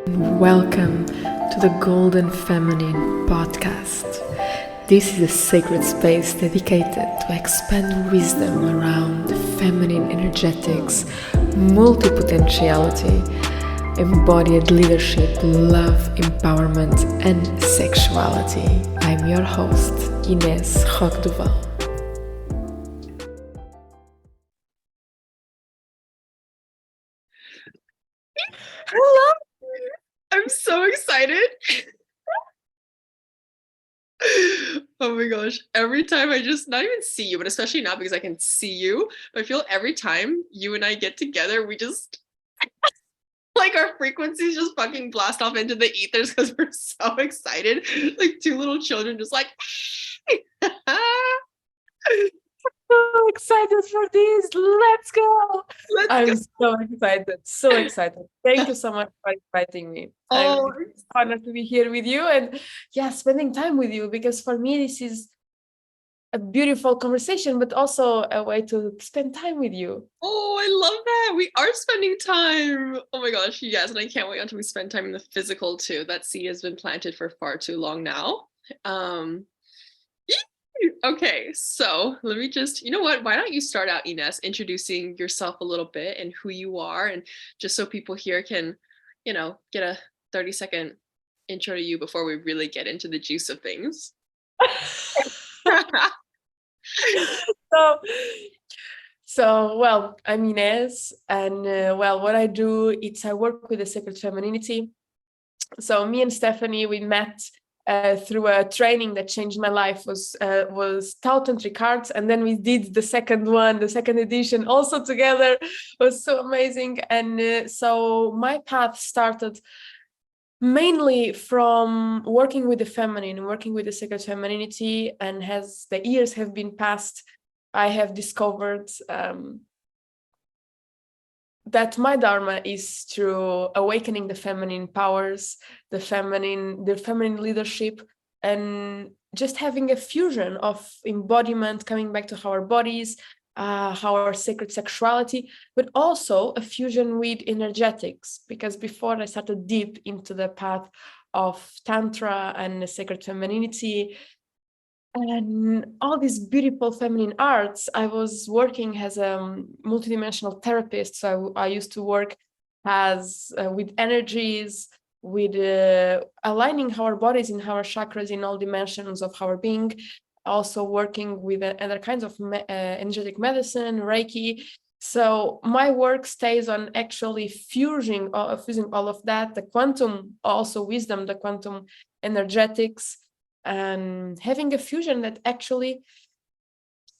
Welcome to the Golden Feminine podcast. This is a sacred space dedicated to expand wisdom around feminine energetics, multipotentiality, embodied leadership, love, empowerment, and sexuality. I'm your host, Ines Roqueduval. Hello! I'm so excited. Oh my gosh. Every time I just not even see you, but especially now because I can see you, but I feel every time you and I get together, we just like our frequencies just fucking blast off into the ethers because we're so excited. Like two little children just like so excited for this. Let's go. I'm so excited. Thank you so much for inviting me. Oh, I'm honored to be here with you and spending time with you, because for me this is a beautiful conversation, but also a way to spend time with you. Oh, I love that. We are spending time. Oh my gosh, yes. And I can't wait until we spend time in the physical too. That seed has been planted for far too long now. Okay, so let me just, you know what? Why don't you start out, Ines, introducing yourself a little bit and who you are, and just so people here can, get a 30-second intro to you before we really get into the juice of things. Well, I'm Ines, and what I do is I work with the sacred femininity. So me and Stephanie, we met through a training that changed my life, was Tao Tantric Arts, and then we did the second edition also together. It was so amazing. And so my path started mainly from working with the feminine, working with the sacred femininity, and as the years have been passed, I have discovered that my dharma is through awakening the feminine powers, the feminine leadership, and just having a fusion of embodiment, coming back to our bodies, our sacred sexuality, but also a fusion with energetics. Because before I started deep into the path of tantra and the sacred femininity and all these beautiful feminine arts, I was working as a multidimensional therapist. So I used to work as with energies, with aligning our bodies in our chakras in all dimensions of our being, also working with other kinds of energetic medicine, Reiki. So my work stays on actually fusing all of that, the quantum also wisdom, the quantum energetics, and having a fusion that actually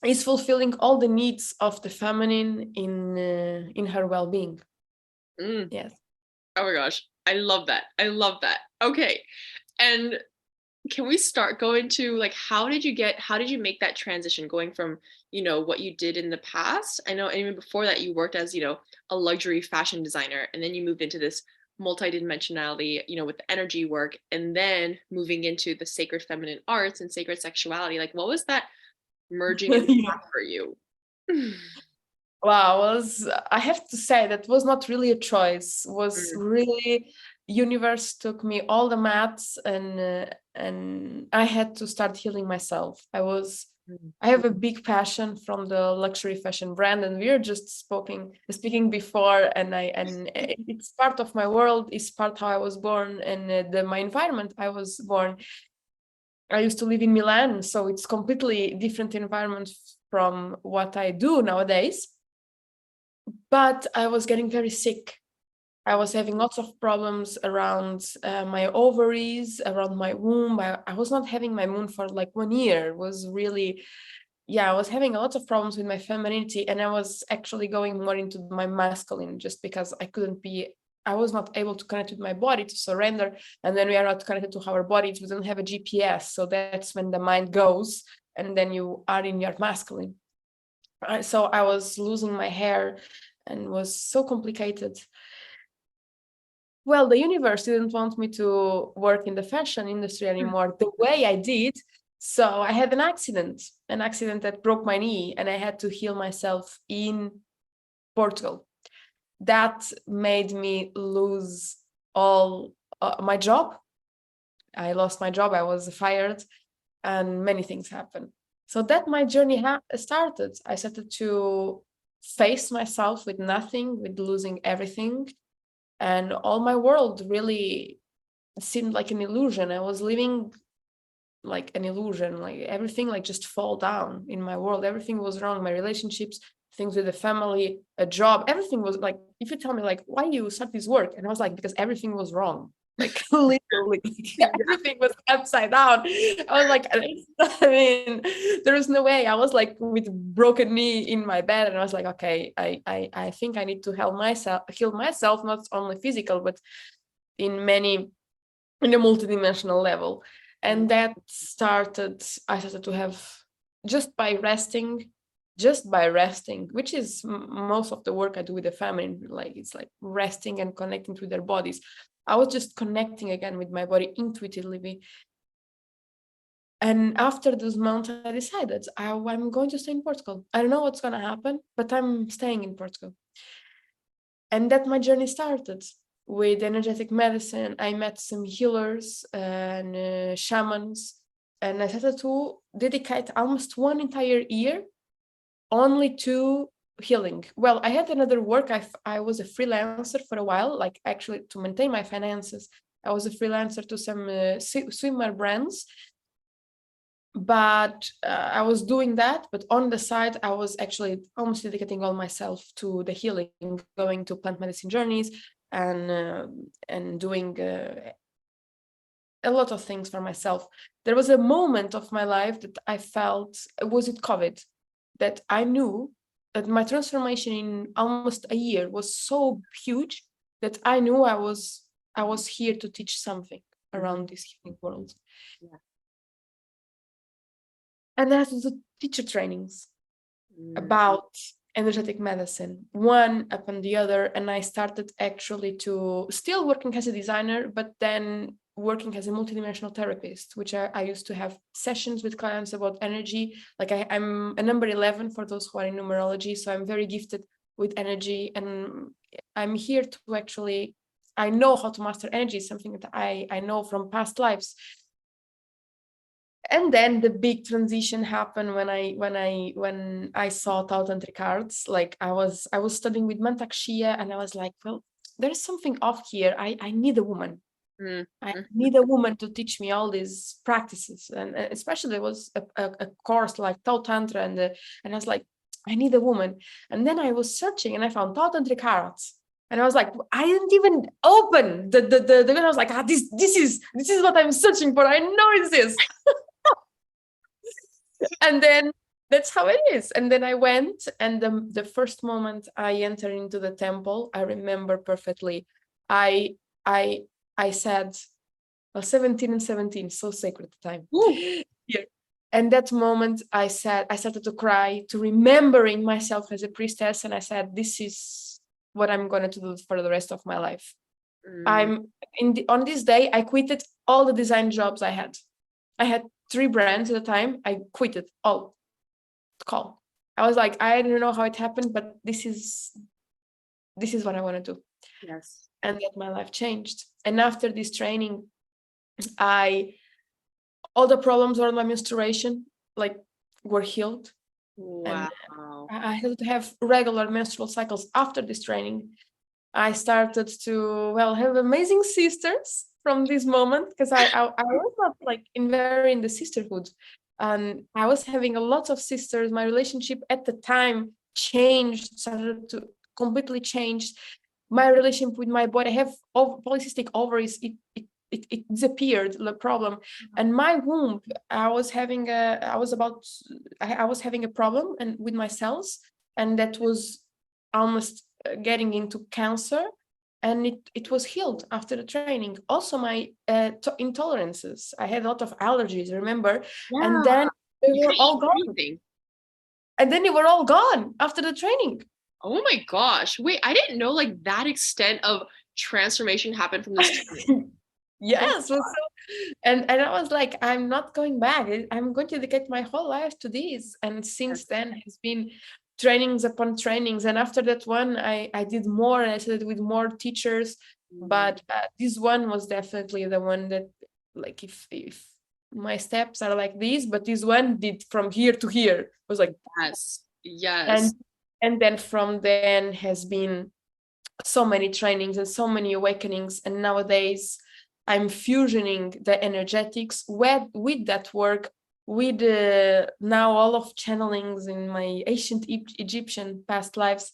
is fulfilling all the needs of the feminine in her well-being. Yes. Oh my gosh, I love that. Okay, and can we start going to like how did you make that transition going from what you did in the past? I know, and even before that you worked as a luxury fashion designer, and then you moved into this multidimensionality with the energy work, and then moving into the sacred feminine arts and sacred sexuality. Like, what was that merging in for you? Wow, I have to say that was not really a choice. Was really universe took me all the mats, and I had to start healing myself. I have a big passion from the luxury fashion brand, and we were just speaking before, and it's part of my world, it's part how I was born, and my environment I was born. I used to live in Milan, so it's completely different environment from what I do nowadays. But I was getting very sick. I was having lots of problems around my ovaries, around my womb. I was not having my womb for like 1 year. It was really, I was having a lot of problems with my femininity, and I was actually going more into my masculine just because I was not able to connect with my body, to surrender. And when we are not connected to our bodies, we don't have a GPS. So that's when the mind goes, and then you are in your masculine. So I was losing my hair and was so complicated. Well, the universe didn't want me to work in the fashion industry anymore the way I did. So I had an accident that broke my knee, and I had to heal myself in Portugal. That made me lose all my job. I lost my job. I was fired, and many things happened. So that my journey started. I started to face myself with nothing, with losing everything, and all my world really seemed like an illusion. I was living like an illusion, like everything like just fall down in my world. Everything was wrong. My relationships, things with the family, a job, everything was like, if you tell me like, why you start this work? And I was like, because everything was wrong. Like literally everything was upside down. I was like, I mean, there was no way. I was like with broken knee in my bed, and I was like, okay, I think I need to heal myself, not only physical, but in a multidimensional level. And that I started to have, just by resting, which is most of the work I do with the family, like it's like resting and connecting to their bodies. I was just connecting again with my body intuitively. And after those months, I decided I'm going to stay in Portugal. I don't know what's going to happen, but I'm staying in Portugal. And that my journey started with energetic medicine. I met some healers and shamans, and I started to dedicate almost one entire year only to healing. Well, I had another work. I was a freelancer for a while, like actually to maintain my finances. I was a freelancer to some swimwear brands, but I was doing that. But on the side, I was actually almost dedicating all myself to the healing, going to plant medicine journeys and doing a lot of things for myself. There was a moment of my life that I felt, was it COVID, that I knew that my transformation in almost a year was so huge that I knew I was here to teach something around this healing world. Yeah. And I had to do teacher trainings about energetic medicine, one upon the other. And I started actually to still working as a designer, but then working as a multidimensional therapist, which I used to have sessions with clients about energy. Like I'm a number 11 for those who are in numerology. So I'm very gifted with energy, and I'm here to actually, I know how to master energy, something that I know from past lives. And then the big transition happened when I saw Tao Tantric cards. Like I was studying with Mantak Shia, and I was like, well, there's something off here. I need a woman. I need a woman to teach me all these practices, and especially there was a course like Tao Tantra, and I was like, I need a woman. And then I was searching, and I found Tao Tantric cards, and I was like, I didn't even open the I was like, this is what I'm searching for. I know it's this. And then that's how it is. And then I went, and the first moment I entered into the temple, I remember perfectly. I said, well, 17 and 17, so sacred time. Yeah. And that moment I started to cry, to remembering myself as a priestess. And I said, this is what I'm going to do for the rest of my life. On this day, I quitted all the design jobs I had. I had 3 brands at the time. I quitted all. Call. I was like, I don't know how it happened, but this is what I want to do. Yes. And that my life changed. And after this training, all the problems around my menstruation like were healed. Wow. And I had to have regular menstrual cycles after this training. I started to have amazing sisters from this moment, because I was not like in the sisterhood, and I was having a lot of sisters. My relationship at the time started to completely change. My relationship with my body, I have polycystic ovaries. It disappeared, the problem. And my womb, I was having a problem and with my cells, and that was almost getting into cancer, and it was healed after the training. Also my intolerances, I had a lot of allergies, remember? Yeah. And then they were all gone. Anything. And then they were all gone after the training. Oh my gosh. Wait, I didn't know like that extent of transformation happened from this training. Yes. And I was like, I'm not going back. I'm going to dedicate my whole life to this. And since then has been trainings upon trainings. And after that one, I did more, and I started with more teachers. But this one was definitely the one that, like, if my steps are like these, but this one did from here to here. It was like, yes. And then from then has been so many trainings and so many awakenings, and nowadays I'm fusioning the energetics with that work, with now all of channelings in my ancient Egyptian past lives,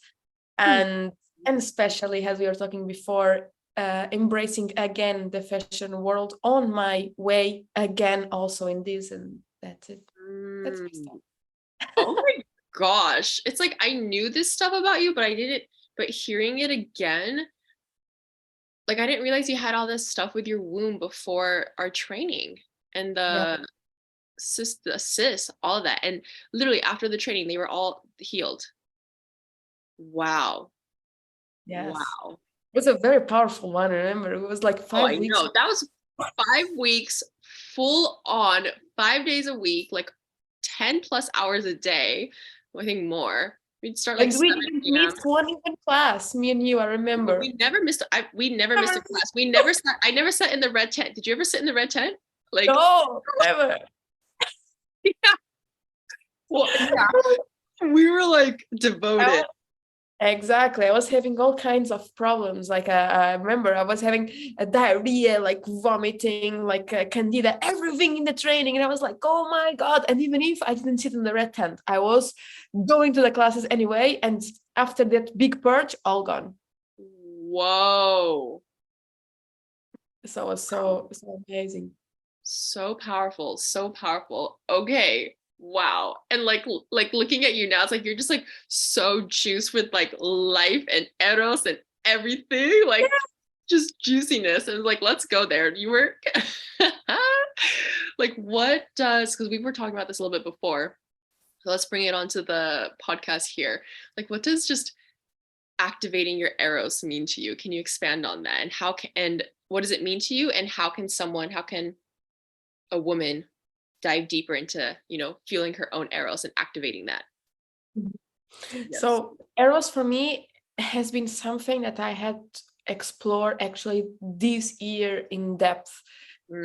and especially, as we were talking before, embracing again the fashion world on my way again, also in this, and that's it. That's my stuff. Oh my gosh, it's like I knew this stuff about you, but I didn't. But hearing it again, like I didn't realize you had all this stuff with your womb before our training and the cyst, all of that, and literally after the training, they were all healed. Wow. Yes. Wow. It was a very powerful one. I remember it was like 5 weeks. Know. That was 5 weeks, full on, 5 days a week, like 10 plus hours a day. I think more. We'd start like, and we didn't miss one even class. Me and you, I remember. We never missed. We never missed a class. We never sat. I never sat in the red tent. Did you ever sit in the red tent? Like no, never. Yeah. Well, yeah. We were like devoted. Exactly. I was having all kinds of problems. Like I remember I was having a diarrhea, like vomiting, like candida, everything in the training. And I was like, oh my God. And even if I didn't sit in the red tent, I was going to the classes anyway. And after that big purge, all gone. Whoa. So it was so amazing. So powerful. So powerful. Okay. Wow. And like looking at you now, it's like you're just like so juiced with like life and Eros and everything, like just juiciness. And like, let's go there. You were like, what does, because we were talking about this a little bit before, so let's bring it onto the podcast here. Like, what does just activating your Eros mean to you? Can you expand on that? And and what does it mean to you? And how can a woman dive deeper into, feeling her own Eros and activating that? Yes. So Eros for me has been something that I had to explore actually this year in depth.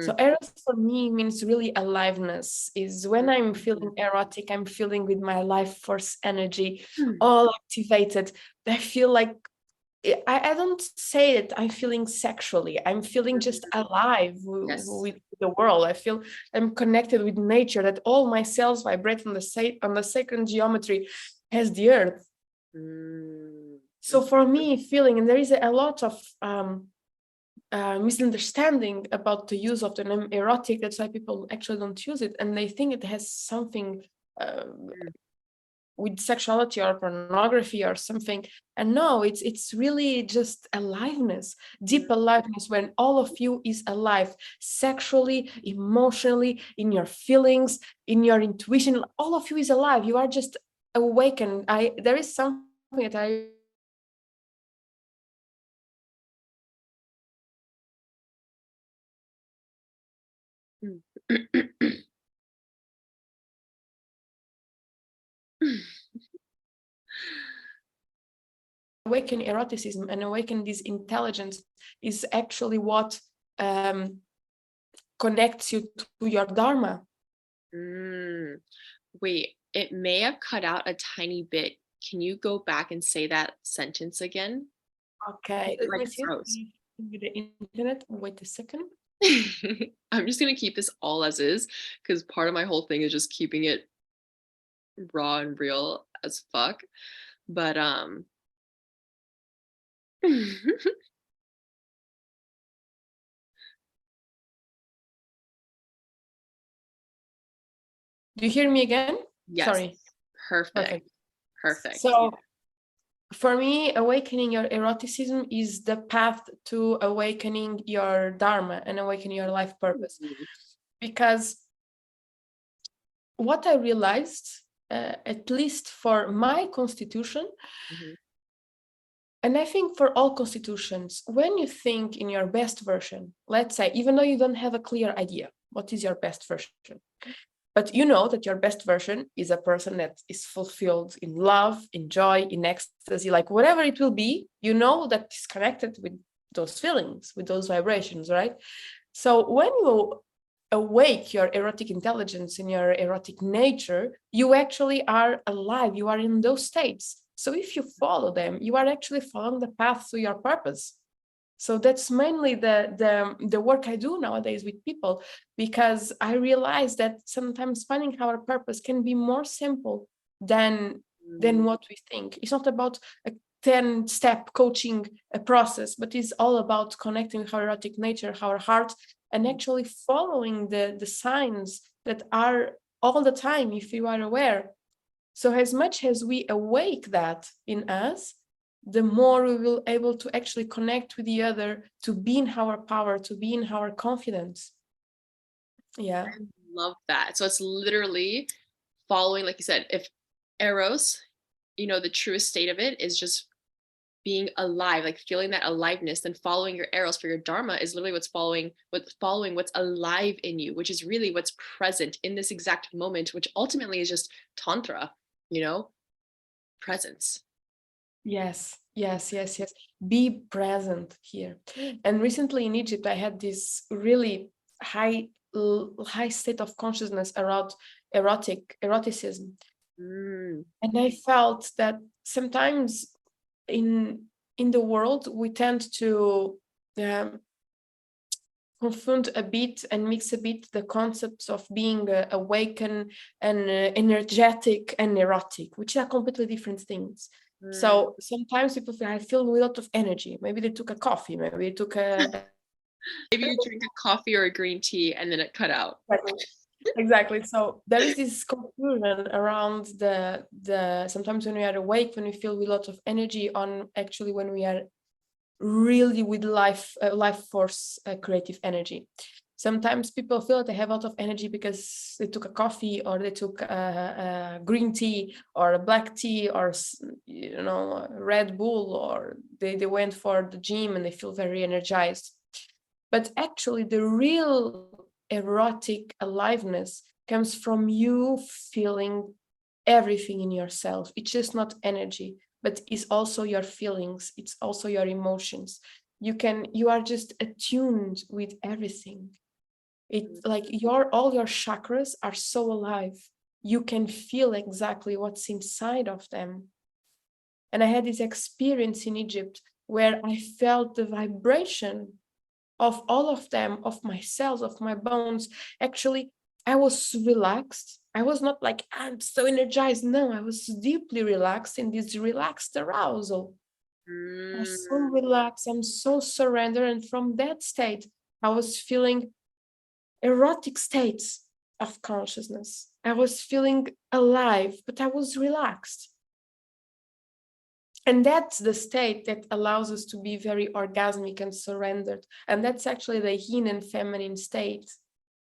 So Eros for me means really aliveness. Is when I'm feeling erotic, I'm feeling with my life force energy all activated. I feel like I don't say that I'm feeling sexually. I'm feeling just alive with the world. I feel I'm connected with nature, that all my cells vibrate on the sacred geometry as the earth. So for me, feeling, and there is a lot of misunderstanding about the use of the name erotic. That's why people actually don't use it. And they think it has something with sexuality or pornography or something. And no, it's really just aliveness, deep aliveness, when all of you is alive, sexually, emotionally, in your feelings, in your intuition. All of you is alive. You are just awakened. There is something that I awaken eroticism and awaken this intelligence is actually what connects you to your dharma. Wait, it may have cut out a tiny bit. Can you go back and say that sentence again? Okay, let me see the internet. Wait a second. I'm just gonna keep this all as is, because part of my whole thing is just keeping it raw and real as fuck. But do you hear me again? Yes. Sorry. Perfect. So for me, awakening your eroticism is the path to awakening your dharma and awakening your life purpose. Because what I realized, at least for my constitution, and I think for all constitutions, when you think in your best version, let's say, even though you don't have a clear idea, what is your best version? But you know that your best version is a person that is fulfilled in love, in joy, in ecstasy, like whatever it will be, you know that is connected with those feelings, with those vibrations, right? So when you awake your erotic intelligence and your erotic nature, you actually are alive, you are in those states. So if you follow them, you are actually following the path to your purpose. So that's mainly the work I do nowadays with people, because I realize that sometimes finding our purpose can be more simple than what we think. It's not about a 10-step coaching process, but it's all about connecting with our erotic nature, our heart, and actually following the signs that are all the time, if you are aware. So as much as we awake that in us, the more we will able to actually connect with the other, to be in our power, to be in our confidence. Yeah. I love that. So it's literally following, like you said, if Eros, the truest state of it is just being alive, like feeling that aliveness, then following your Eros for your Dharma is literally following what's alive in you, which is really what's present in this exact moment, which ultimately is just Tantra, presence. Yes. Be present here. And recently in Egypt, I had this really high state of consciousness around eroticism. And I felt that sometimes in the world we tend to confront a bit and mix a bit the concepts of being awakened and energetic and erotic, which are completely different things. So sometimes people feel, I feel a lot of energy. Maybe they took a coffee, maybe they took maybe you drink a coffee or a green tea and then it cut out. Exactly. So there is this confusion around the sometimes when we are awake, when we feel a lot of energy, on actually when we are really with life force, creative energy. Sometimes people feel that they have a lot of energy because they took a coffee, or they took a green tea or a black tea, or a Red Bull, or they went for the gym and they feel very energized. But actually the real erotic aliveness comes from you feeling everything in yourself. It's just not energy, but it's also your feelings, it's also your emotions. You are just attuned with everything. It's like all your chakras are so alive. You can feel exactly what's inside of them. And I had this experience in Egypt where I felt the vibration of all of them, of my cells, of my bones. Actually, I was relaxed. I was not like, I'm so energized. No, I was deeply relaxed in this relaxed arousal. I'm so relaxed. I'm so surrendered. And from that state, I was feeling erotic states of consciousness. I was feeling alive, but I was relaxed. And that's the state that allows us to be very orgasmic and surrendered. And that's actually the yin and feminine state.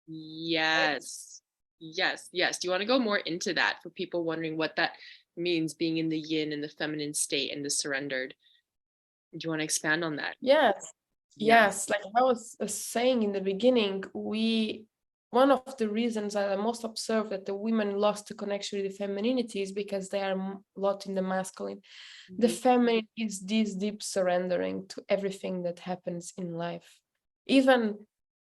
Yes. Do you want to go more into that for people wondering what that means, being in the yin and the feminine state and the surrendered? Do you want to expand on that? Yes. Like I was saying in the beginning, one of the reasons that I most observe that the women lost the connection with the femininity is because they are a lot in the masculine. The feminine is this deep surrendering to everything that happens in life. Even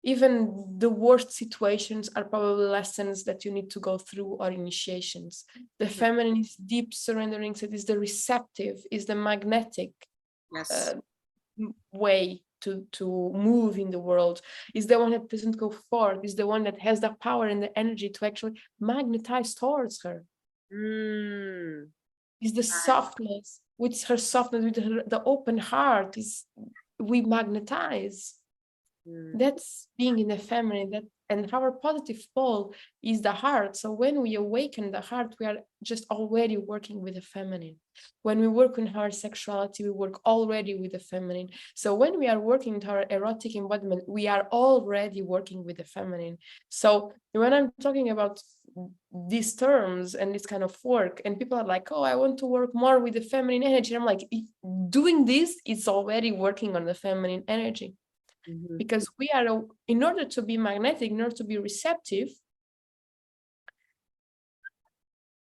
the worst situations are probably lessons that you need to go through, or initiations. The feminine is deep surrendering, so it is the receptive, is the magnetic way to move in the world, is the one that doesn't go forward, is the one that has the power and the energy to actually magnetize towards her. Is the softness, with her softness, with the open heart, is we magnetize. That's being in the feminine. And our positive pole is the heart. So when we awaken the heart, we are just already working with the feminine. When we work on our sexuality, we work already with the feminine. So when we are working with our erotic embodiment, we are already working with the feminine. So when I'm talking about these terms and this kind of work, and people are like, oh, I want to work more with the feminine energy, I'm like, doing this is already working on the feminine energy. Because we are, in order to be magnetic, in order to be receptive,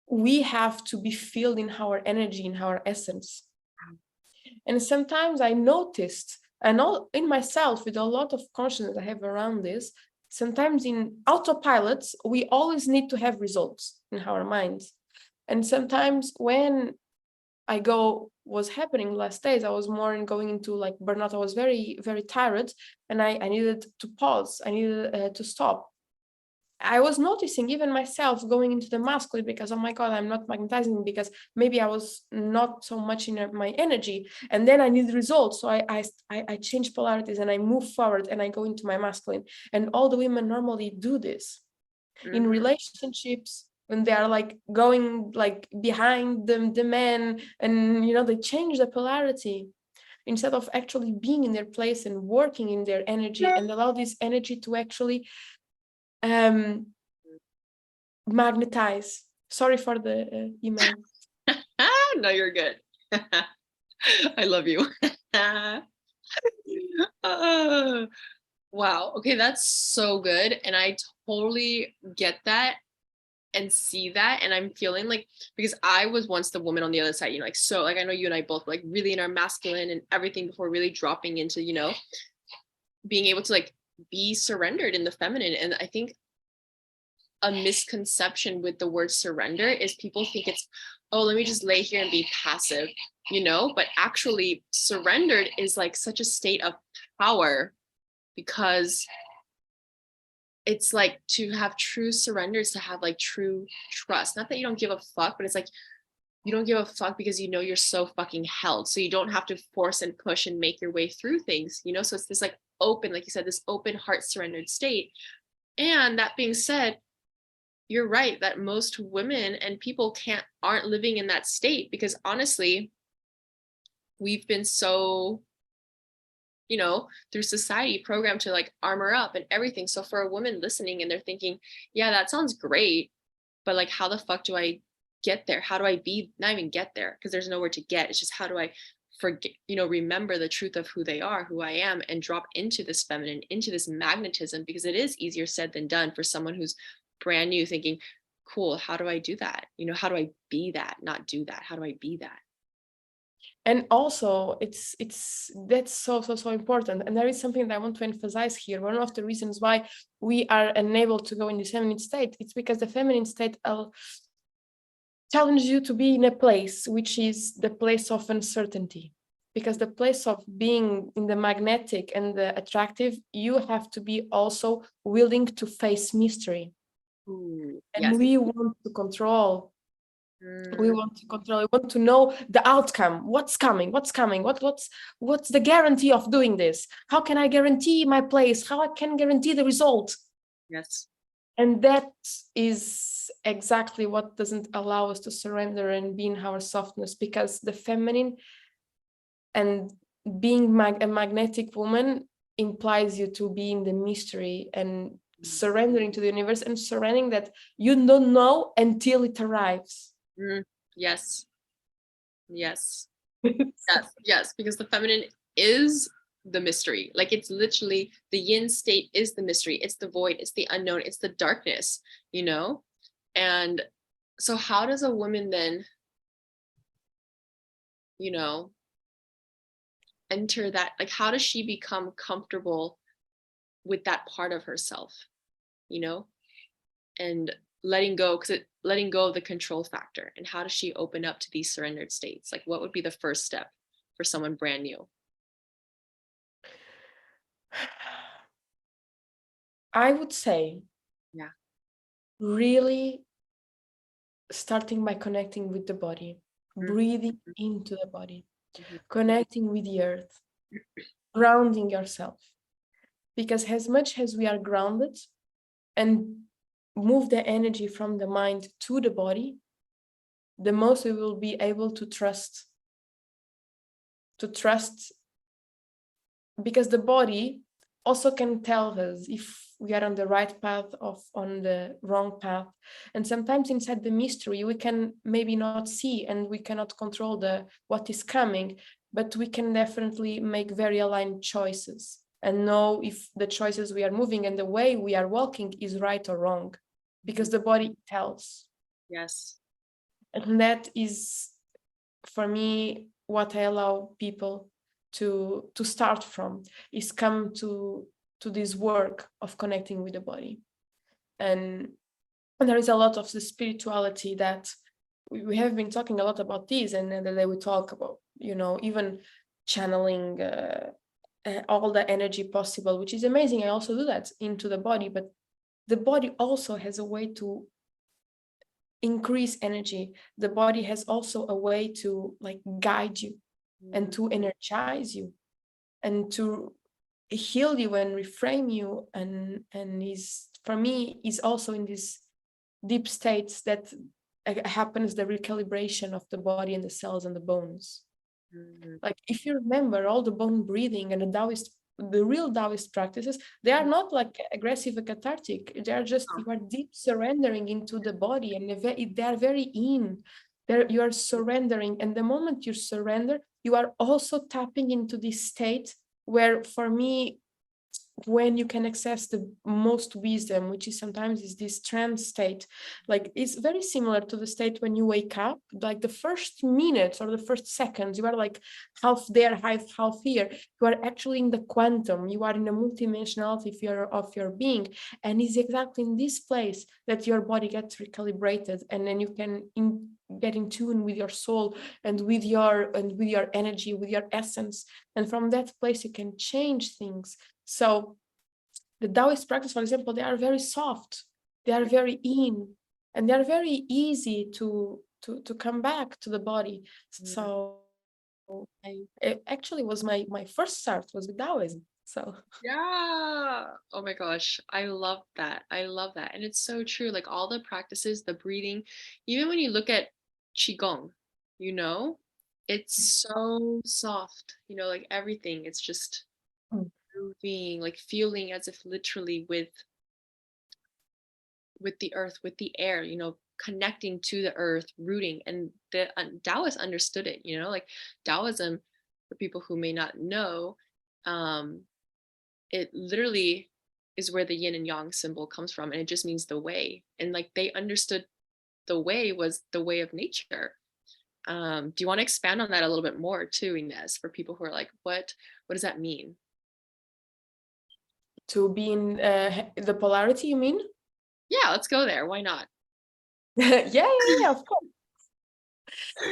we have to be filled in our energy, in our essence. And sometimes I noticed And all in myself, with a lot of consciousness I have around this, sometimes in autopilots, we always need to have results in our minds. And sometimes when was happening last days, I was more in going into like burnout. I was very, very tired, and I needed to pause. I needed to stop. I was noticing even myself going into the masculine because, oh my God, I'm not magnetizing, because maybe I was not so much in my energy, and then I need results. So I change polarities and I move forward and I go into my masculine. And all the women normally do this in relationships, when they are like going like behind the men, and they change the polarity instead of actually being in their place and working in their energy, and allow this energy to actually magnetize. Sorry for the email. No, you're good. I love you. Wow. Okay, that's so good. And I totally get that and see that. And I'm feeling like, because I was once the woman on the other side, like, so like, I know you and I both were like really in our masculine and everything before really dropping into, being able to like be surrendered in the feminine. And I think a misconception with the word surrender is people think it's, oh, let me just lay here and be passive, but actually surrendered is like such a state of power, because it's like to have true surrenders, to have like true trust. Not that you don't give a fuck, but it's like you don't give a fuck because you're so fucking held. So you don't have to force and push and make your way through things, so it's this like open, like you said, this open heart surrendered state. And that being said, you're right that most women and people aren't living in that state, because honestly, we've been so, through society programmed to like armor up and everything. So for a woman listening and they're thinking, yeah, that sounds great, but like, how the fuck do I get there? How do I not even get there? Because there's nowhere to get. It's just, how do I forget, remember the truth of who they are, who I am, and drop into this feminine, into this magnetism, because it is easier said than done for someone who's brand new thinking, cool, how do I do that? How do I be that, not do that? How do I be that? And also it's that's so important. And there is something that I want to emphasize here. One of the reasons why we are unable to go in this feminine state, it's because the feminine state challenges you to be in a place which is the place of uncertainty. Because the place of being in the magnetic and the attractive, you have to be also willing to face mystery. Ooh, and yes. we want to control. We want to control. We want to know the outcome. What's coming? What's the guarantee of doing this? How can I guarantee my place? How I can guarantee the result? Yes. And that is exactly what doesn't allow us to surrender and be in our softness, because the feminine and being a magnetic woman implies you to be in the mystery and surrendering to the universe, and surrendering that you don't know until it arrives. Yes. Yes. Yes. Because the feminine is the mystery. Like, it's literally the yin state is the mystery. It's the void. It's the unknown. It's the darkness, And so how does a woman then, enter that? Like, how does she become comfortable with that part of herself, and letting go of the control factor? And how does she open up to these surrendered states? Like, what would be the first step for someone brand new? I would say, really starting by connecting with the body, breathing into the body, connecting with the earth, grounding yourself. Because as much as we are grounded and move the energy from the mind to the body, the most we will be able to trust. Because the body also can tell us if we are on the right path or on the wrong path. And sometimes inside the mystery, we can maybe not see and we cannot control what is coming, but we can definitely make very aligned choices and know if the choices we are moving and the way we are walking is right or wrong, because the body tells. Yes. And that is, for me, what I allow people to start from, is come to this work of connecting with the body. And there is a lot of the spirituality that we have been talking a lot about this, and then the day we talk about, even channeling all the energy possible, which is amazing. I also do that into the body, but the body also has a way to increase energy. The body has also a way to like guide you and to energize you and to heal you and reframe you, and is, for me, is also in these deep states that happens the recalibration of the body and the cells and the bones. Like if you remember all the bone breathing and the real Taoist practices, they are not like aggressive or cathartic. They are just, you are deep surrendering into the body, and they are very you are surrendering. And the moment you surrender, you are also tapping into this state where, for me, when you can access the most wisdom, which is sometimes is this trance state, like it's very similar to the state when you wake up, like the first minutes or the first seconds, you are like half there, half here. You are actually in the quantum, you are in a multidimensionality of your being, and it's exactly in this place that your body gets recalibrated, and then you can get in tune with your soul and with your energy, with your essence, and from that place you can change things. So the Taoist practice, for example, they are very soft, they are very and they are very easy to come back to the body. So it actually was my first start was with Taoism. So Yeah. Oh my gosh. I love that. I love that. And it's so true. Like all the practices, the breathing, even when you look at Qigong, it's so soft, like everything. It's just moving, like feeling as if literally with the earth, with the air, connecting to the earth, rooting. And the Taoists understood it, like Taoism, for people who may not know, it literally is where the yin and yang symbol comes from, and it just means the way. And like they understood the way was the way of nature. Do you want to expand on that a little bit more too, Ines, for people who are like, what does that mean? To be in the polarity, you mean? Yeah, let's go there. Why not? yeah, of course.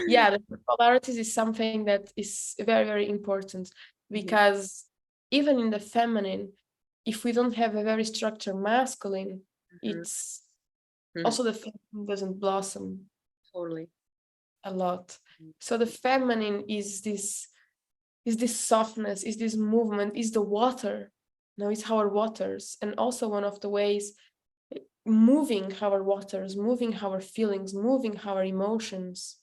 Yeah, the polarities is something that is very, very important, because even in the feminine, if we don't have a very structured masculine, it's also the feminine doesn't blossom Totally a lot. So the feminine is this softness, is this movement, is the water. It's our waters, and also one of the ways moving our waters, moving our feelings, moving our emotions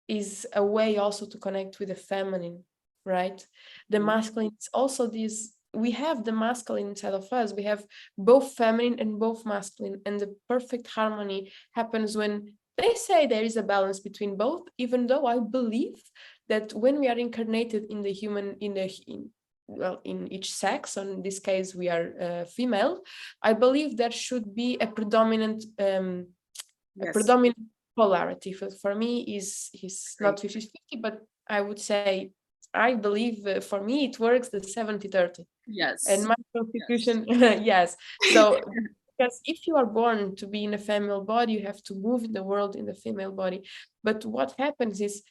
is a way also to connect with the feminine, right? The masculine is also this, we have the masculine inside of us, we have both feminine and both masculine, and the perfect harmony happens when they say there is a balance between both, even though I believe that when we are incarnated in the human, in each sex, so in this case we are female, I believe there should be a predominant polarity. For me is not 50-50, but I would say I believe for me it works the 70-30. Yes. And my constitution, yes. So because if you are born to be in a female body, you have to move in the world in the female body. But what happens is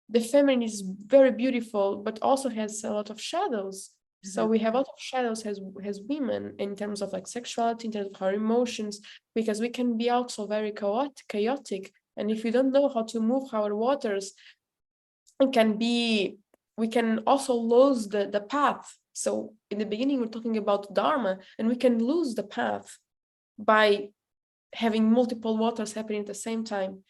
the feminine is very beautiful, but also has a lot of shadows. So we have a lot of shadows as women in terms of like sexuality, in terms of our emotions, because we can be also very chaotic. And if we don't know how to move our waters, we can also lose the path. So in the beginning, we're talking about Dharma, and we can lose the path by having multiple waters happening at the same time.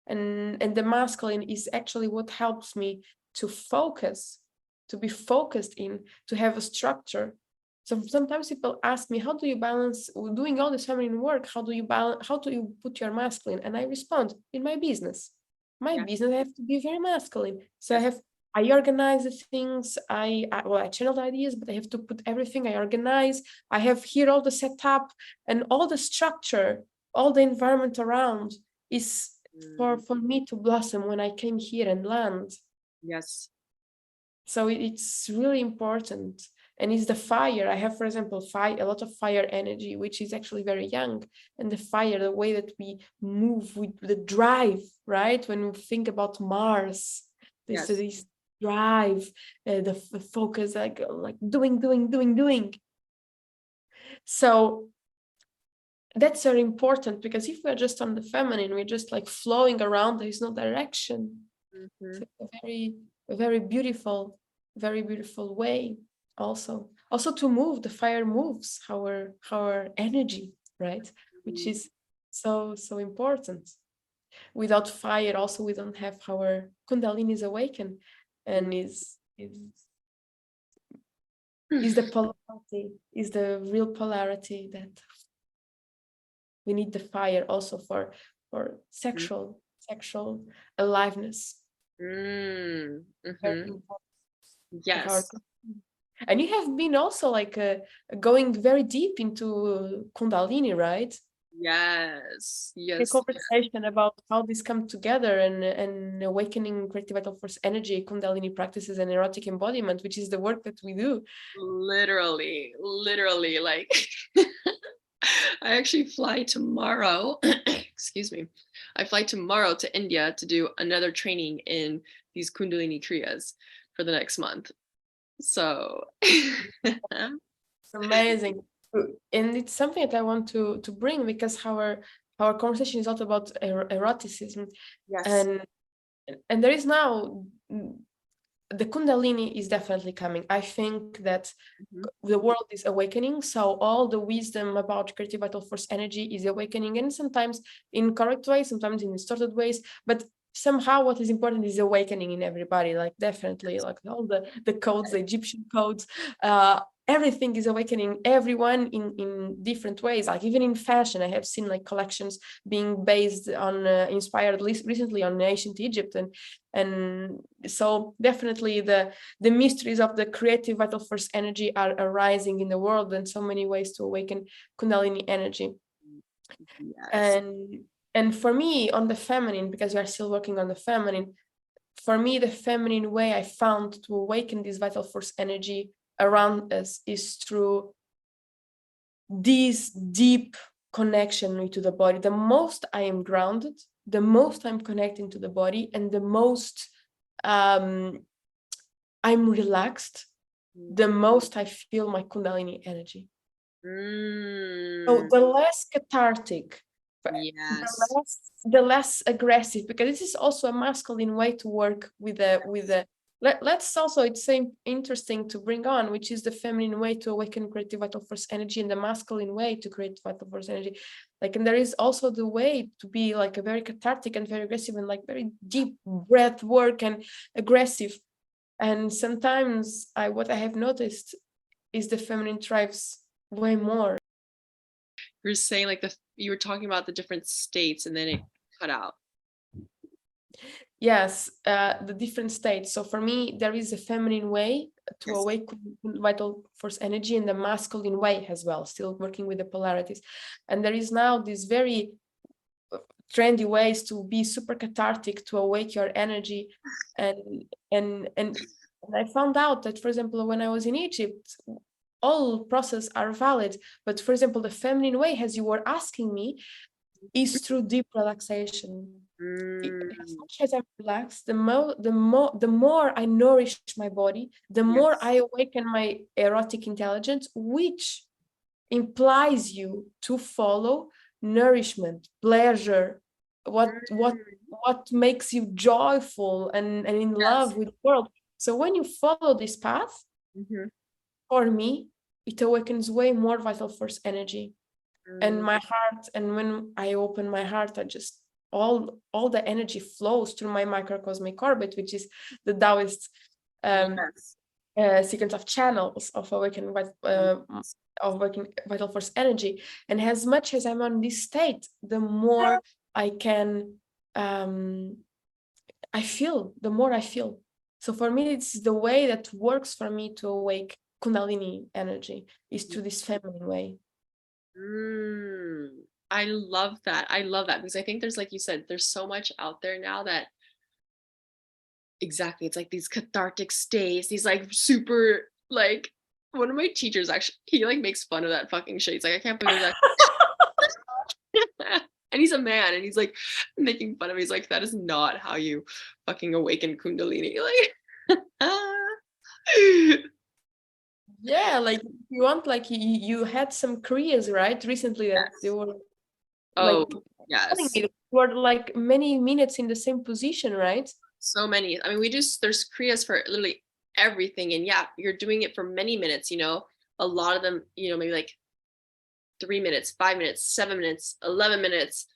And the masculine is actually what helps me to focus, to be focused in, to have a structure. So sometimes people ask me, how do you balance doing all this feminine work? How do you put your masculine? And I respond, in my business. Business, I have to be very masculine. So I organize the things, I channel the ideas, but I have to put everything, I organize. I have here all the setup and all the structure, all the environment around is for me to blossom when I came here and land. Yes. So it's really important. And it's the fire. I have, for example, a lot of fire energy, which is actually very young. And the fire, the way that we move with the drive, right? When we think about Mars, this drive, the focus, like doing. So that's very important, because if we're just on the feminine, we're just like flowing around, there is no direction. So a very beautiful way also to move. The fire moves our energy, right? Which is so important. Without fire also we don't have our Kundalini is awakened, and is the polarity, is the real polarity, that we need the fire also for sexual aliveness. Very important of our. Yes. And you have been also like going very deep into Kundalini, right? Yes. A conversation about how this come together, and awakening creative vital force energy, Kundalini practices, and erotic embodiment, which is the work that we do. Literally, like I actually fly tomorrow. Excuse me. I fly tomorrow to India to do another training in these Kundalini Kriyas for the next month. So It's amazing. And it's something that I want to bring, because our conversation is all about eroticism. yes. And there is now, the Kundalini is definitely coming. I think that the world is awakening, so all the wisdom about creative vital force energy is awakening, and sometimes in correct ways, sometimes in distorted ways, but somehow what is important is awakening in everybody, like definitely, like all the codes, the Egyptian codes, everything is awakening everyone in different ways. Like even in fashion, I have seen like collections being based on inspired recently on ancient Egypt, and so definitely the mysteries of the creative vital force energy are arising in the world, and so many ways to awaken Kundalini energy. Yes. And for me, on the feminine, because we are still working on the feminine, for me, the feminine way I found to awaken this vital force energy around us is through this deep connection to the body. The most I am grounded, the most I'm connecting to the body, and the most I'm relaxed, the most I feel my Kundalini energy. So the less cathartic, the less aggressive, because this is also a masculine way to work with the let's also, it's same interesting to bring on, which is the feminine way to awaken creative vital force energy, and the masculine way to create vital force energy. Like, and there is also the way to be like a very cathartic and very aggressive, and like very deep breath work and aggressive. And sometimes what I have noticed is the feminine thrives way more. You're saying like you were talking about the different states, and then it cut out. Yes, the different states. So for me, there is a feminine way to awaken vital force energy, and the masculine way as well, still working with the polarities. And there is now this very trendy ways to be super cathartic, to awake your energy. And I found out that, for example, when I was in Egypt, all processes are valid, but for example, the feminine way, as you were asking me, is through deep relaxation. As much as I'm relaxed, the more I nourish my body, the more I awaken my erotic intelligence, which implies you to follow nourishment, pleasure, what makes you joyful and in love with the world. So when you follow this path, for me, it awakens way more vital force energy. And my heart, and when I open my heart, I just all the energy flows through my microcosmic orbit, which is the Taoist sequence of channels of awakening vital force energy. And as much as I'm on this state, the more I can I feel, the more I feel. So for me, it's the way that works for me to awake Kundalini energy, is through this feminine way. I love that. I love that, because I think there's, like you said, there's so much out there now that exactly. It's like these cathartic states, these like super like one of my teachers actually he like makes fun of that fucking shit. He's like, I can't believe that. And he's a man and he's like making fun of me. He's like, that is not how you fucking awaken Kundalini. Like Yeah, like you want, like you had some Koreas, right? Recently that they were oh like telling yes. me were like many minutes in the same position, right? So many. I mean, there's Kriyas for literally everything. And yeah, you're doing it for many minutes, a lot of them, maybe like 3 minutes, 5 minutes, 7 minutes, 11 minutes,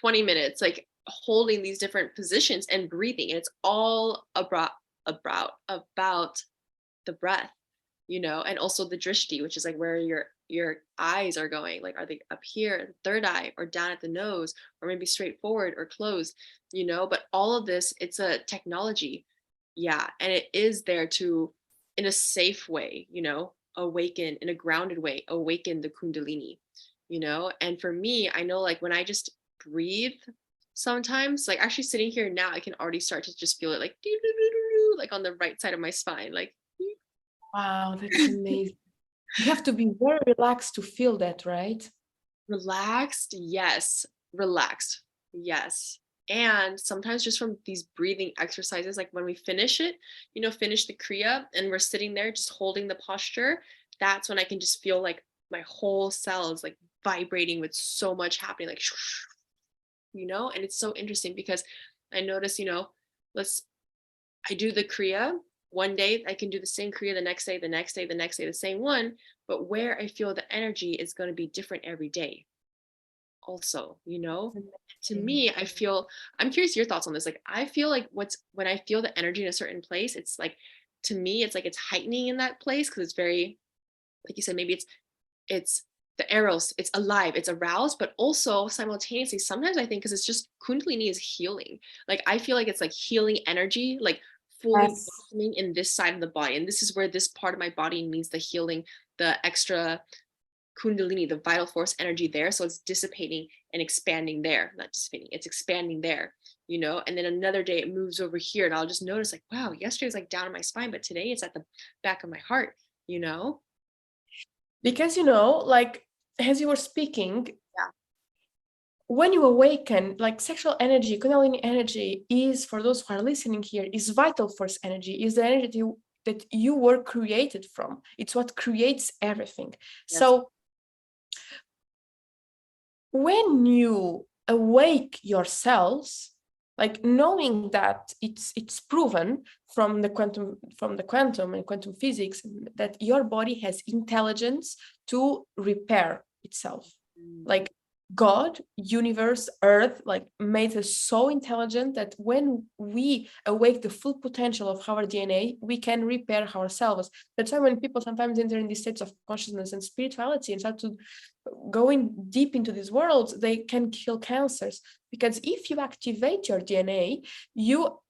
20 minutes, like holding these different positions and breathing. And it's all about the breath, and also the drishti, which is like where your eyes are going. Like, are they up here, third eye, or down at the nose, or maybe straight forward or closed, but all of this, it's a technology. Yeah. And it is there to, in a safe way, awaken, in a grounded way, awaken the Kundalini, and for me, I know like when I just breathe, sometimes like actually sitting here now, I can already start to just feel it like on the right side of my spine, like Wow, that's amazing. You have to be very relaxed to feel that, right? relaxed. Yes. Relaxed. Yes. And sometimes just from these breathing exercises, like when we finish it, finish the Kriya and we're sitting there just holding the posture, that's when I can just feel like my whole cells like vibrating with so much happening, like, and it's so interesting because I notice, I do the Kriya one day, I can do the same Kriya the next day, the next day, the next day, the same one, but where I feel the energy is going to be different every day also, to me, I'm curious your thoughts on this. Like, I feel like when I feel the energy in a certain place, it's like, to me, it's like it's heightening in that place because it's very, like you said, maybe it's the Eros, it's alive, it's aroused, but also simultaneously, sometimes I think because it's just Kundalini is healing. Like, I feel like it's like healing energy, like fully Yes. blossoming in this side of the body. And this is where this part of my body needs the healing, the extra Kundalini, the vital force energy there. So it's dissipating and expanding there, not dissipating, it's expanding there, and then another day it moves over here. And I'll just notice like, wow, yesterday was like down in my spine, but today it's at the back of my heart, Because like as you were speaking, Yeah. when you awaken, like sexual energy, Kundalini energy is, for those who are listening here, is vital force energy, is the energy that you were created from. It's what creates everything. Yes. So when you awake yourselves, like knowing that it's proven from the quantum and quantum physics that your body has intelligence to repair itself. Like God, universe, earth, like made us so intelligent that when we awake the full potential of our DNA, we can repair ourselves. That's why when people sometimes enter in these states of consciousness and spirituality and start to going deep into these worlds, they can kill cancers. Because if you activate your DNA, you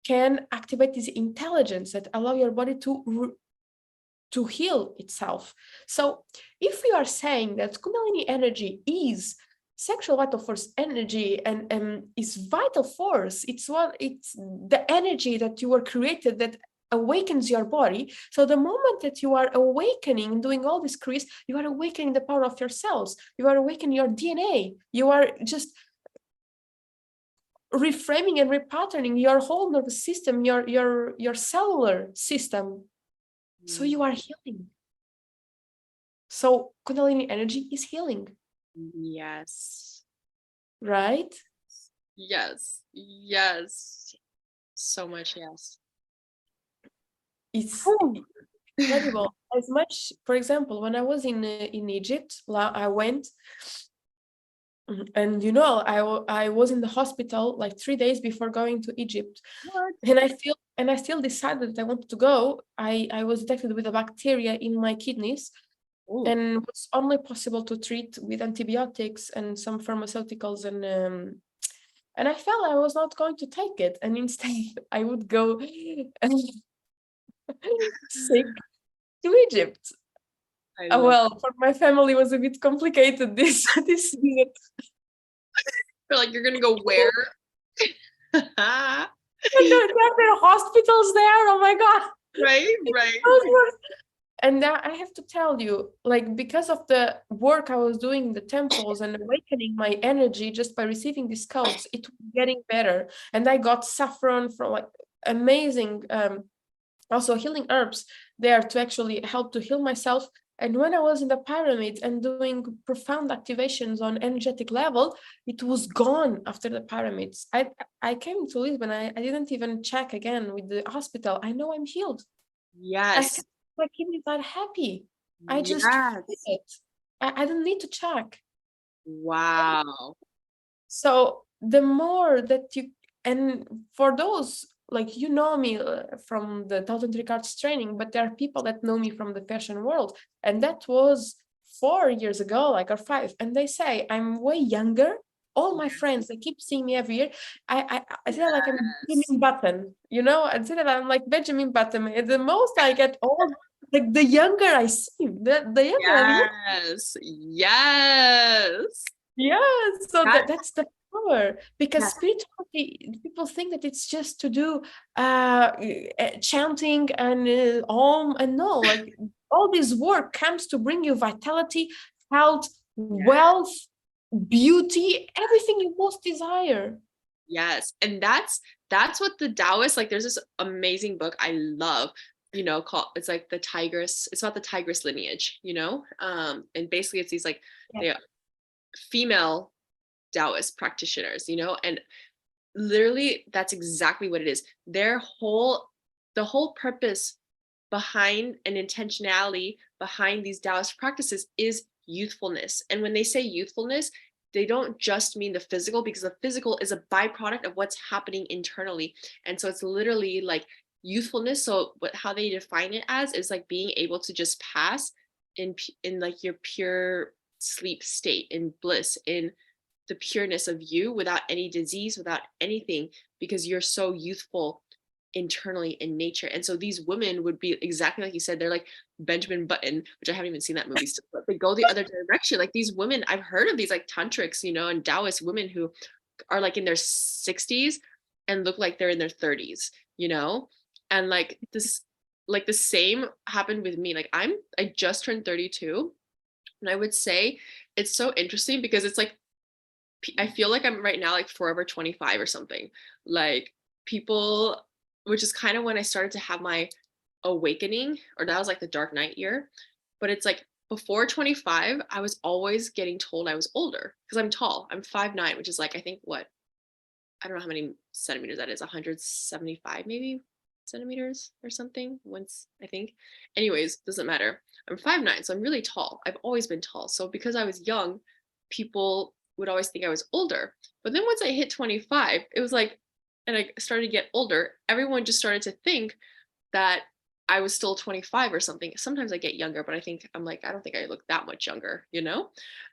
can activate this intelligence that allow your body to heal itself. So if we are saying that Kundalini energy is sexual vital force energy and is vital force, it's the energy that you were created that awakens your body. So the moment that you are awakening, doing all this Kriyas, you are awakening the power of your cells, you are awakening your DNA, you are just reframing and repatterning your whole nervous system, your cellular system. So you are healing. So Kundalini energy is healing. Yes. Right? Yes. Yes. So much yes. It's incredible. As much, for example, when I was in Egypt, I went, and I was in the hospital like 3 days before going to Egypt. What? And I still decided that I wanted to go. I was detected with a bacteria in my kidneys. Ooh. And it was only possible to treat with antibiotics and some pharmaceuticals, and I felt I was not going to take it, and instead I would go sick to Egypt. Well, for my family it was a bit complicated this visit. You're like, you're gonna go where? And there are hospitals there. Oh my God. Right. And that I have to tell you, like, because of the work I was doing in the temples and awakening my energy just by receiving these codes, it was getting better. And I got saffron from like amazing, also healing herbs there to actually help to heal myself. And when I was in the pyramid and doing profound activations on energetic level, it was gone after the pyramids. I came to Lisbon. I didn't even check again with the hospital. I know I'm healed. Yes. My kidneys are happy. I just feel Yes. it. I don't need to check. Wow. So the more that you, and for those, like, you know me from the 1,000 cards training, but there are people that know me from the fashion world. And that was 4 years ago, like, or 5. And they say I'm way younger. All my friends, they keep seeing me every year. I say that like I'm Benjamin Button, you know? I say that I'm like Benjamin Button. And the most I get old, like the younger I seem, the younger I look. Yes. Yes, so That, that's the power, because yeah. spirituality, people think that it's just to do chanting and om, and no, like, all this work comes to bring you vitality, health, wealth, beauty, everything you most desire. Yes. And that's what the Taoist, like, there's this amazing book I love, called, it's like the tigress, it's about the tigress lineage, and basically it's these like they female Taoist practitioners, and literally that's exactly what it is. The whole purpose behind and intentionality behind these Taoist practices is youthfulness. And when they say youthfulness, they don't just mean the physical, because the physical is a byproduct of what's happening internally. And so it's literally like youthfulness. So how they define it as is like being able to just pass in like your pure sleep state, in bliss, in the pureness of you, without any disease, without anything, because you're so youthful internally in nature. And so these women would be exactly like you said, they're like Benjamin Button, which I haven't even seen that movie still, but they go the other direction. Like these women, I've heard of these like tantrics, and Taoist women who are like in their 60s and look like they're in their 30s, and like this, like the same happened with me. Like I just turned 32, and I would say it's so interesting because it's like I feel like I'm right now like forever 25 or something. Like people, which is kind of when I started to have my awakening, or that was like the dark night year. But it's like before 25, I was always getting told I was older because I'm tall. I'm 5'9", which is like, I think what, I don't know how many centimeters that is, 175 maybe centimeters or something once, I think. Anyways, doesn't matter. I'm 5'9", so I'm really tall. I've always been tall. So because I was young, people would always think I was older. But then once I hit 25, it was like, and I started to get older, everyone just started to think that I was still 25 or something. Sometimes I get younger, but I'm like, I don't think I look that much younger,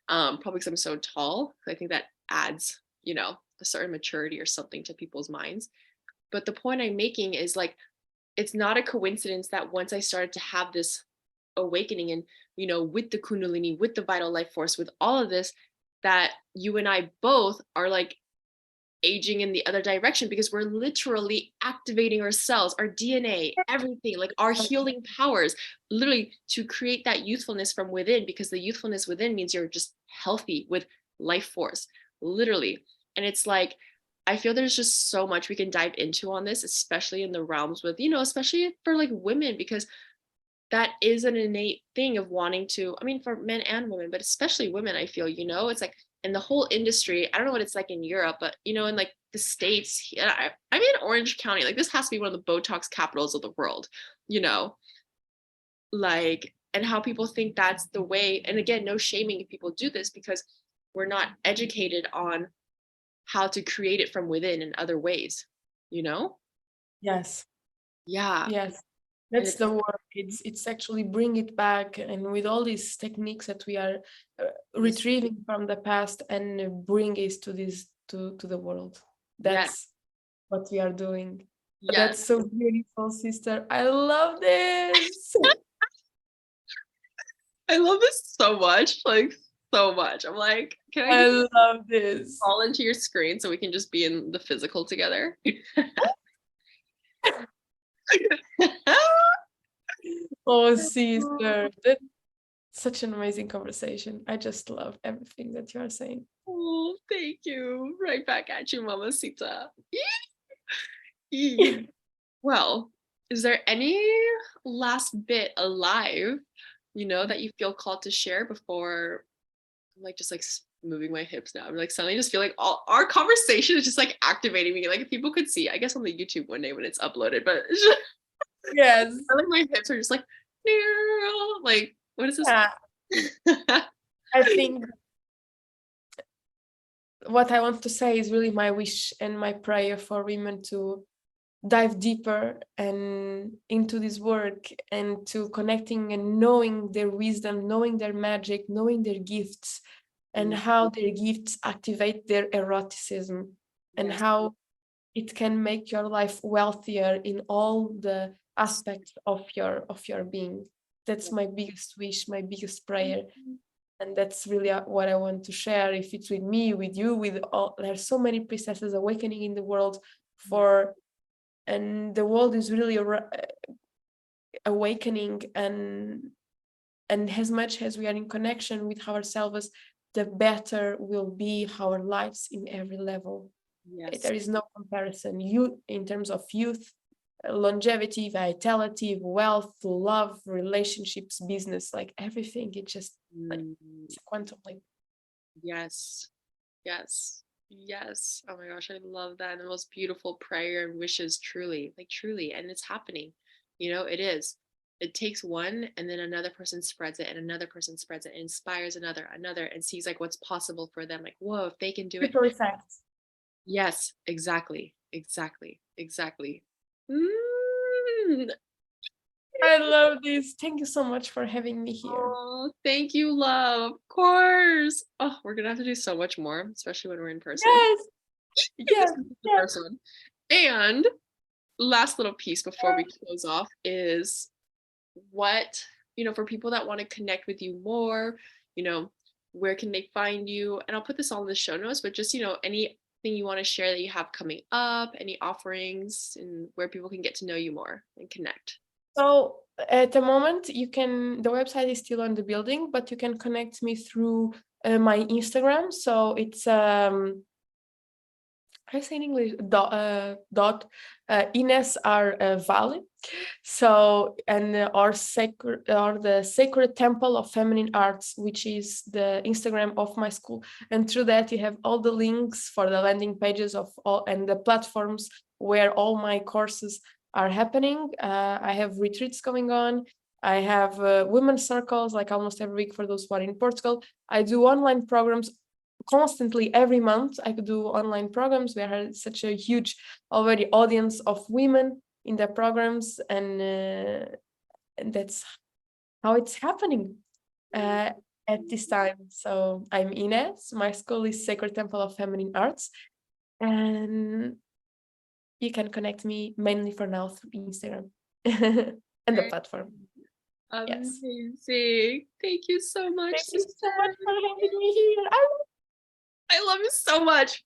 probably because I'm so tall. I think that adds, a certain maturity or something to people's minds. But the point I'm making is like, it's not a coincidence that once I started to have this awakening and, with the Kundalini, with the vital life force, with all of this, that you and I both are like aging in the other direction, because we're literally activating our cells, our DNA, everything, like our healing powers, literally to create that youthfulness from within, because the youthfulness within means you're just healthy with life force, literally. And it's like, I feel there's just so much we can dive into on this, especially in the realms with, especially for like women, because that is an innate thing of wanting to, I mean, for men and women, but especially women, I feel, it's like in the whole industry, I don't know what it's like in Europe, but, in like the States, I'm in Orange County, like this has to be one of the Botox capitals of the world, like, and how people think that's the way. And again, no shaming if people do this, because we're not educated on how to create it from within in other ways, Yes. Yeah. Yes. That's the work. It's actually bring it back, and with all these techniques that we are retrieving from the past and bring it to the world. That's what we are doing. Yes. That's so beautiful, sister. I love this. I love this so much, like so much. I'm like, can I love this. fall into your screen so we can just be in the physical together? Oh, sister, that's such an amazing conversation. I just love everything that you are saying. Oh, thank you. Right back at you, Mamacita. Well, is there any last bit alive, that you feel called to share before I'm like just like moving my hips now? I'm like suddenly just feel like all our conversation is just like activating me. Like if people could see, I guess on the YouTube one day when it's uploaded, but it's just, Yes. I like my hips are just like what is this? Yeah. I think what I want to say is really my wish and my prayer for women to dive deeper and into this work and to connecting and knowing their wisdom, knowing their magic, knowing their gifts, and how their gifts activate their eroticism, and Yes. how it can make your life wealthier in all the aspects of your being. That's my biggest wish, my biggest prayer. And that's really what I want to share. If it's with me, with you, with all, there's so many priestesses awakening in the world and the world is really awakening, and as much as we are in connection with ourselves, the better will be our lives in every level. Yes. There is no comparison. You, in terms of youth, longevity, vitality, wealth, love, relationships, business, like everything, it just it's a quantum leap. Yes. Oh my gosh, I love that. The most beautiful prayer and wishes, truly, and it's happening. It is. It takes one, and then another person spreads it, and another person spreads it, and inspires another, and sees like what's possible for them. Like, whoa, if they can do it. Ripple effects. Yes, exactly. I love this. Thank you so much for having me here. Oh, thank you, love. Of course. Oh, we're gonna have to do so much more, especially when we're in person. Yes. Person. And last little piece before we close off is what, for people that want to connect with you more, where can they find you? And I'll put this all in the show notes, but just, anything you want to share that you have coming up, any offerings, and where people can get to know you more and connect. So at the moment, the website is still on the building, but you can connect me through my Instagram. So it's I say in English Ines R Valley. So or the Sacred Temple of Feminine Arts, which is the Instagram of my school, and through that you have all the links for the landing pages of all and the platforms where all my courses are happening. I have retreats going on. I have women's circles like almost every week for those who are in Portugal. I do online programs constantly every month. I could do online programs. We have such a huge already audience of women in the programs, and that's how it's happening at this time. So I'm Ines. My school is Sacred Temple of Feminine Arts, and you can connect me mainly for now through Instagram and the platform. Amazing. Thank you so much. Thank you so much for having me here. I love you so much.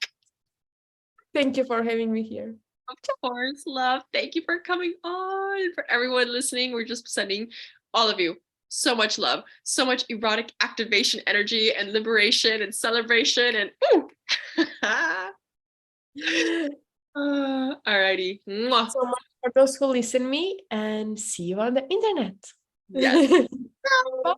Thank you for having me here. Of course, love. Thank you for coming on. For everyone listening, we're just sending all of you so much love, so much erotic activation energy and liberation and celebration and alrighty. Mwah. So much for those who listen me, and see you on the internet. Yes. Bye.